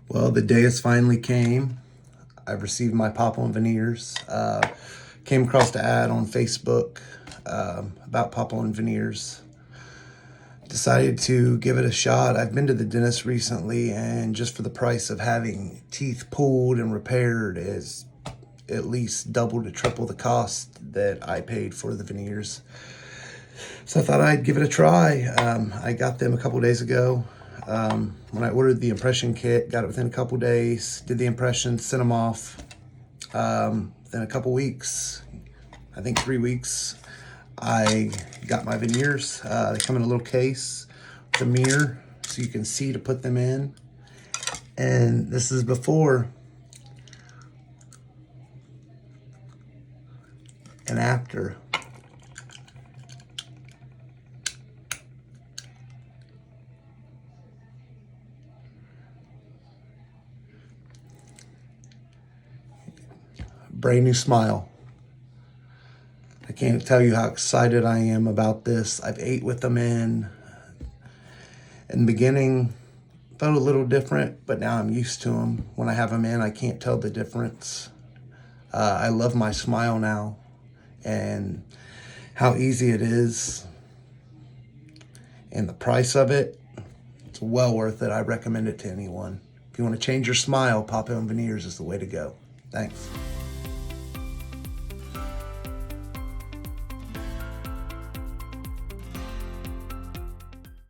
Well, the day has finally came. I've received my pop-on veneers. Came across the ad on Facebook about pop-on veneers. Decided to give it a shot. I've been to the dentist recently, and just for the price of having teeth pulled and repaired is at least double to triple the cost that I paid for the veneers. So I thought I'd give it a try. I got them a couple days ago. When I ordered the impression kit, got it within a couple days, did the impressions, sent them off. Within a couple weeks, I think 3 weeks, I got my veneers. They come in a little case with a mirror so you can see to put them in. And this is before and after. Brand new smile. I can't tell you how excited I am about this. I've ate with them in the beginning, felt a little different, but now I'm used to them. When I have them in, I can't tell the difference. I love my smile now and how easy it is, and the price of it, it's well worth it. I recommend it to anyone. If you want to change your smile, pop-on veneers is the way to go. Thanks.